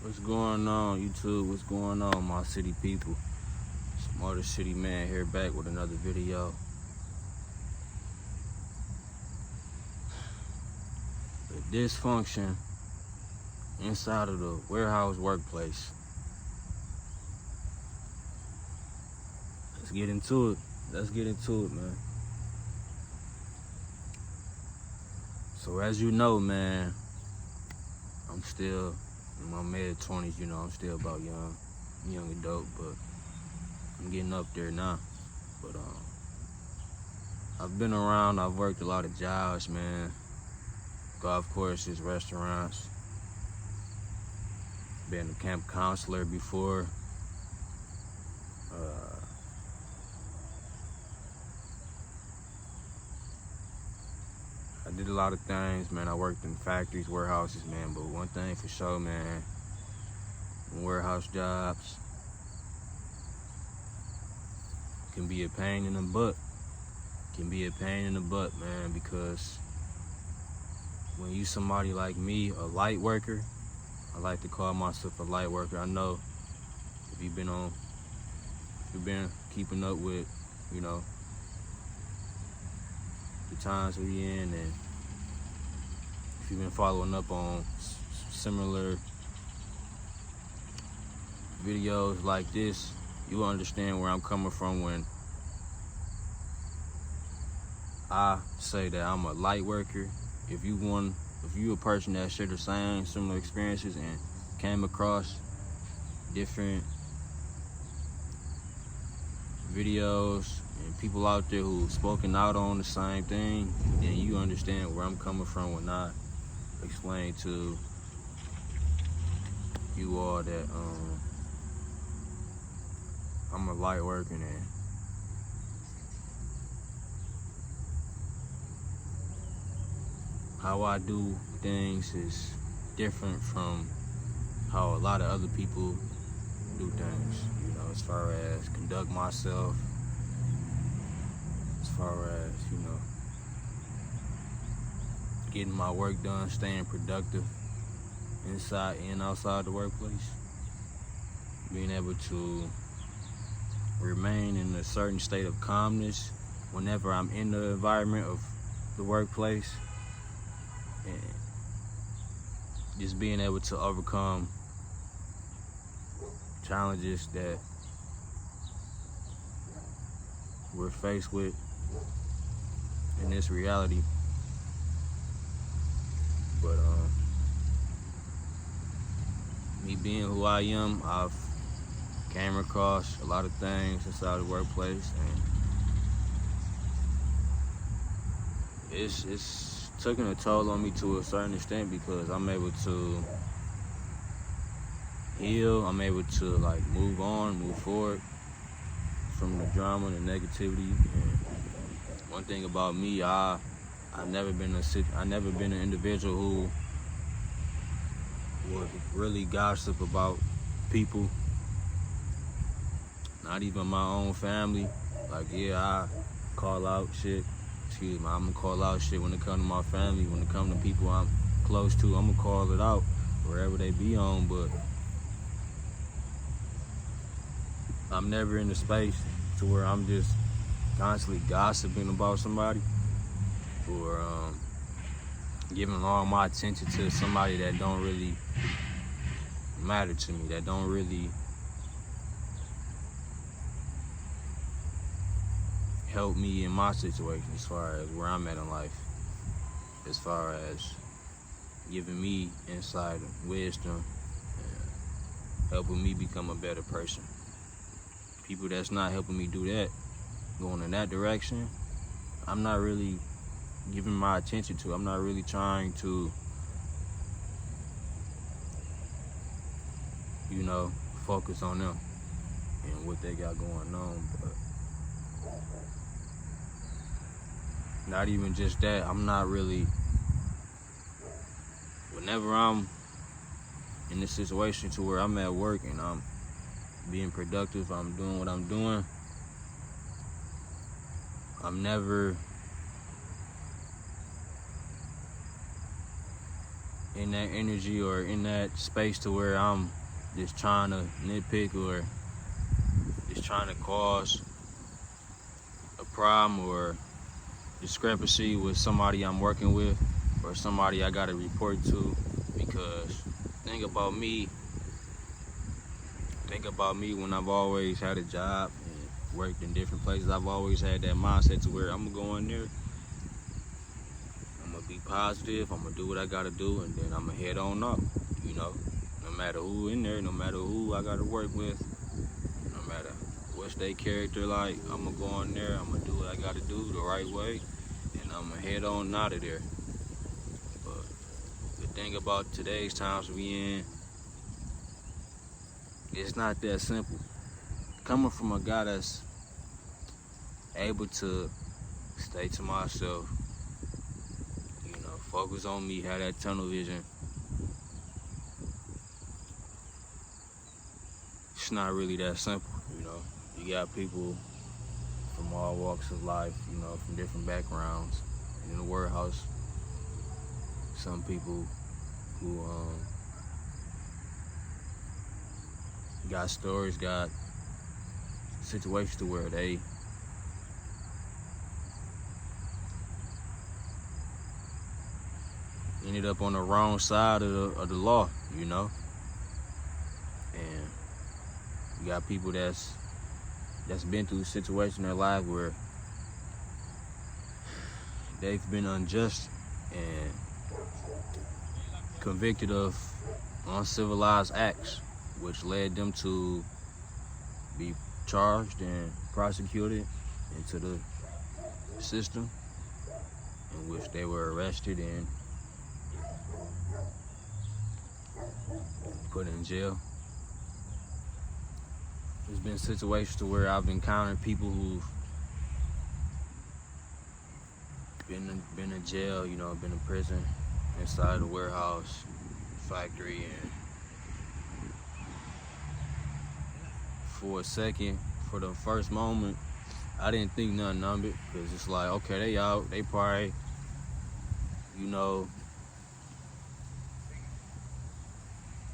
What's going on, YouTube? What's going on, my city people? It's MotorCity man here, back with another video. The dysfunction inside of the warehouse workplace. Let's get into it, man. So as you know, man, I'm still in my mid-20s, I'm still about young adult, but I'm getting up there now. But I've been around, I've worked a lot of jobs, man. Golf courses, restaurants. Been a camp counselor before. I did a lot of things, man. I worked in factories, warehouses, man. But one thing for sure, man, warehouse jobs can be a pain in the butt. Man, because when you somebody like me, a light worker, I like to call myself a light worker. I know if you've been keeping up with, the times we in, and if you've been following up on similar videos like this, you will understand where I'm coming from when I say that I'm a light worker. If you a person that shared the same similar experiences and came across different videos and people out there who spoken out on the same thing, then you understand where I'm coming from when I explain to you all that I'm a light worker, and how I do things is different from how a lot of other people do things, as far as conduct myself, as far as, getting my work done, staying productive inside and outside the workplace, being able to remain in a certain state of calmness whenever I'm in the environment of the workplace, and just being able to overcome challenges that we're faced with in this reality. But me being who I am, I've came across a lot of things inside the workplace, and it's taking a toll on me to a certain extent, because I'm able to heal, I'm able to move on, move forward from the drama and the negativity. And one thing about me, I've never been an individual who would really gossip about people, not even my own family. I call out shit. I'm gonna call out shit when it comes to my family, when it comes to people I'm close to. I'm gonna call it out wherever they be on, but I'm never in the space to where I'm just constantly gossiping about somebody, or giving all my attention to somebody that don't really matter to me, that don't really help me in my situation as far as where I'm at in life, as far as giving me insight and wisdom and helping me become a better person. People that's not helping me do that, going in that direction, I'm not really giving my attention to. I'm not really trying to, focus on them and what they got going on. But not even just that, I'm not really, whenever I'm in this situation to where I'm at work and I'm being productive, I'm doing what I'm doing, I'm never in that energy or in that space to where I'm just trying to nitpick or just trying to cause a problem or discrepancy with somebody I'm working with or somebody I gotta report to. Because think about me when I've always had a job and worked in different places. I've always had that mindset to where I'm gonna go in there, I'm gonna be positive, I'm gonna do what I gotta do, and then I'm gonna head on up, you know. No matter who in there, no matter who I gotta work with, no matter what's their character like, I'm gonna go in there, I'm gonna do what I gotta do the right way, and I'm gonna head on out of there. But the thing about today's times we in, it's not that simple. Coming from a guy that's able to stay to myself, you know, focus on me, have that tunnel vision, it's not really that simple, you know. You got people from all walks of life, you know, from different backgrounds. In the warehouse, some people who got stories, got situations to where they ended up on the wrong side of the law, you know. And you got people that's been through a situation in their life where they've been unjust and convicted of uncivilized acts, which led them to be charged and prosecuted into the system, in which they were arrested and put in jail. There's been situations to where I've encountered people who've been in jail, you know, been in prison, inside the warehouse, factory, and for a second, for the first moment, I didn't think nothing of it, because it's like, okay, they out, they probably, you know,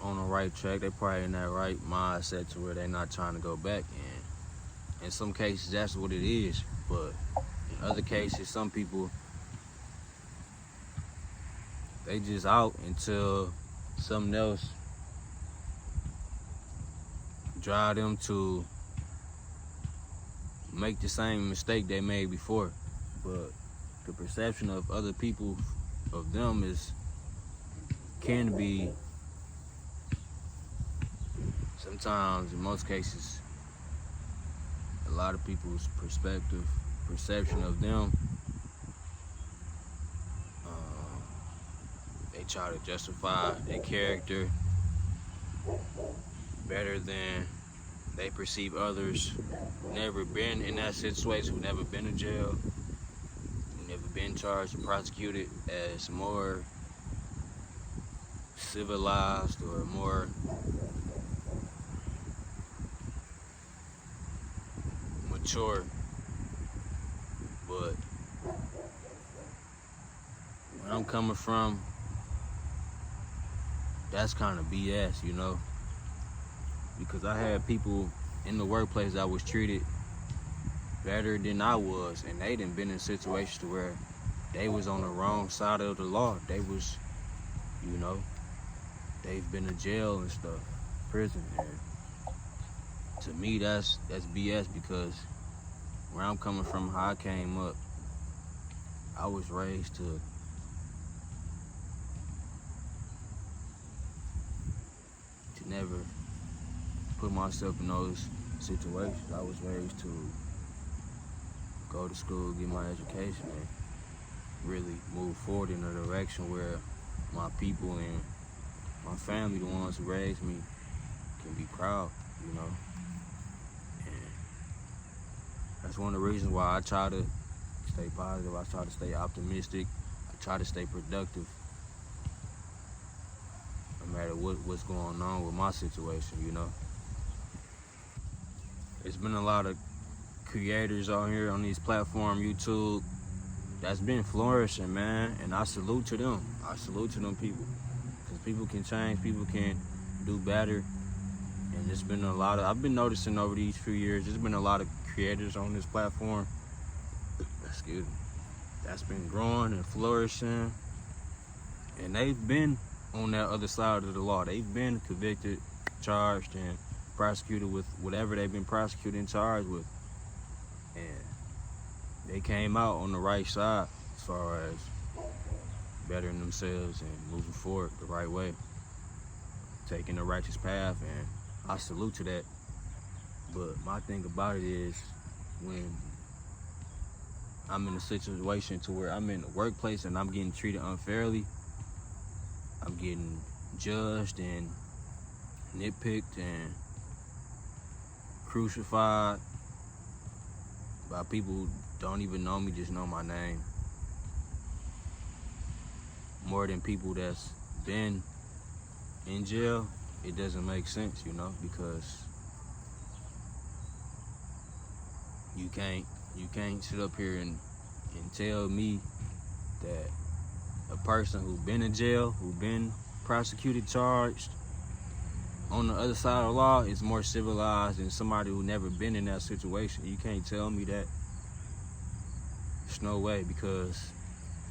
on the right track, they probably in that right mindset to where they're not trying to go back. And in some cases, that's what it is. But in other cases, some people, they just out until something else drive them to make the same mistake they made before. But the perception of other people of them can be, sometimes, in most cases, a lot of people's perception of them, they try to justify their character better than they perceive others who never been in that situation, who never been in jail, who never been charged and prosecuted, as more civilized or more mature. But where I'm coming from, that's kind of BS, you know, because I had people in the workplace that was treated better than I was, and they done been in situations to where they was on the wrong side of the law. They was, you know, they've been in jail and stuff, prison. And to me, that's BS, because where I'm coming from, how I came up, I was raised to never put myself in those situations. I was raised to go to school, get my education, and really move forward in a direction where my people and my family, the ones who raised me, can be proud, you know. And that's one of the reasons why I try to stay positive, I try to stay optimistic, I try to stay productive, no matter what's going on with my situation, you know. There's been a lot of creators out here on these platforms, YouTube, that's been flourishing, man, and I salute to them. I salute to them people. People can change, people can do better. And there's been I've been noticing over these few years, there's been a lot of creators on this platform, excuse me, that's been growing and flourishing. And they've been on that other side of the law. They've been convicted, charged, and prosecuted with whatever they've been prosecuted and charged with. And they came out on the right side as far as bettering themselves and moving forward the right way, taking the righteous path, and I salute to that. But my thing about it is, when I'm in a situation to where I'm in the workplace and I'm getting treated unfairly, I'm getting judged and nitpicked and crucified by people who don't even know me, just know my name, more than people that's been in jail, it doesn't make sense, because you can't sit up here and tell me that a person who's been in jail, who's been prosecuted, charged, on the other side of the law is more civilized than somebody who never been in that situation. You can't tell me that. There's no way, because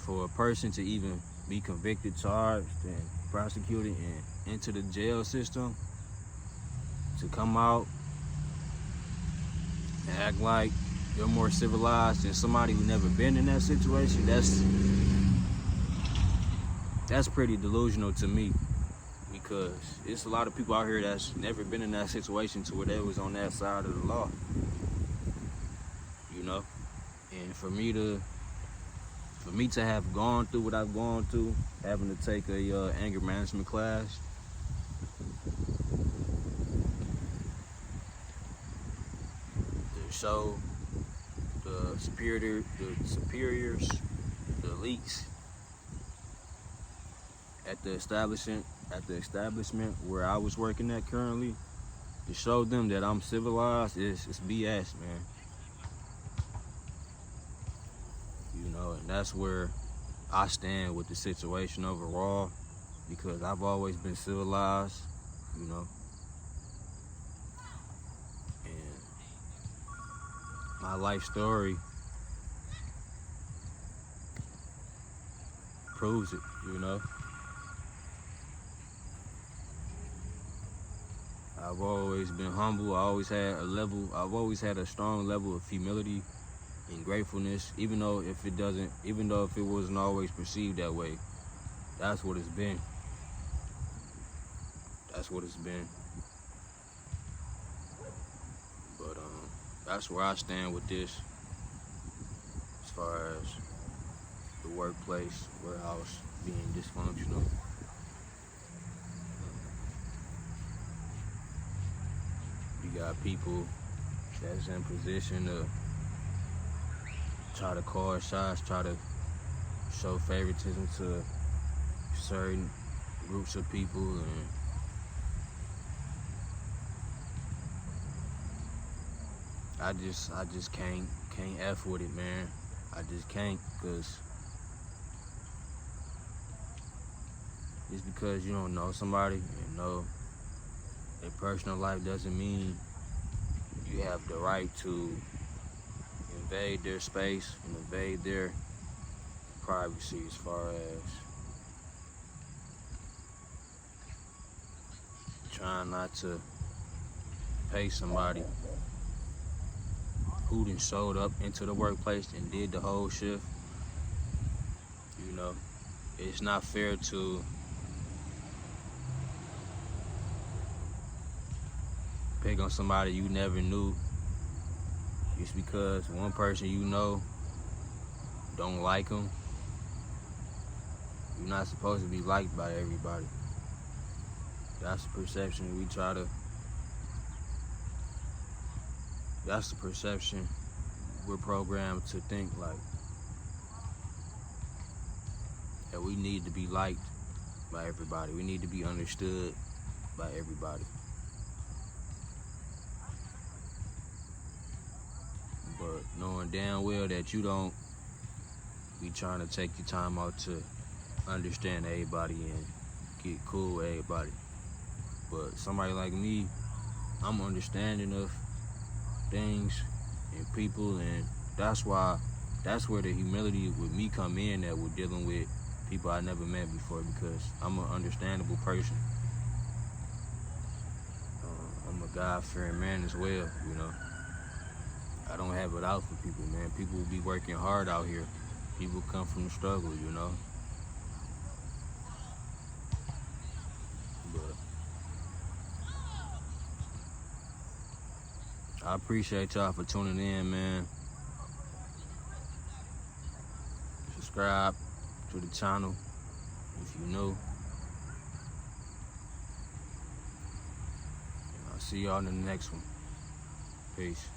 for a person to even be convicted, charged, and prosecuted and into the jail system, to come out and act like you're more civilized than somebody who never been in that situation, that's pretty delusional to me, because it's a lot of people out here that's never been in that situation to where they was on that side of the law, and for me to have gone through what I've gone through, having to take a anger management class, to show the superiors, the elites at the establishment where I was working at currently, to show them that I'm civilized, it's BS, man. And that's where I stand with the situation overall, because I've always been civilized, and my life story proves it, I've always been humble. I've always had a strong level of humility and gratefulness, even though if it wasn't always perceived that way. That's what it's been. But that's where I stand with this, as far as the workplace, warehouse being dysfunctional. You got people that's in position to try to call shots, try to show favoritism to certain groups of people, and I just can't F with it, man. I just can't, because just because you don't know somebody and know their personal life doesn't mean you have the right to invade their space and invade their privacy, as far as trying not to pay somebody who done showed up into the workplace and did the whole shift. It's not fair to pick on somebody you never knew just because one person don't like them. You're not supposed to be liked by everybody. That's the perception that's the perception we're programmed to think, like, that we need to be liked by everybody. We need to be understood by everybody. But knowing damn well that you don't be trying to take your time out to understand everybody and get cool with everybody. But somebody like me, I'm understanding of things and people, and that's where the humility with me come in, that we're dealing with people I never met before, because I'm an understandable person. I'm a God-fearing man as well, you know. I don't have it out for people, man. People will be working hard out here. People come from the struggle, you know. But I appreciate y'all for tuning in, man. Subscribe to the channel if you new. I'll see y'all in the next one. Peace.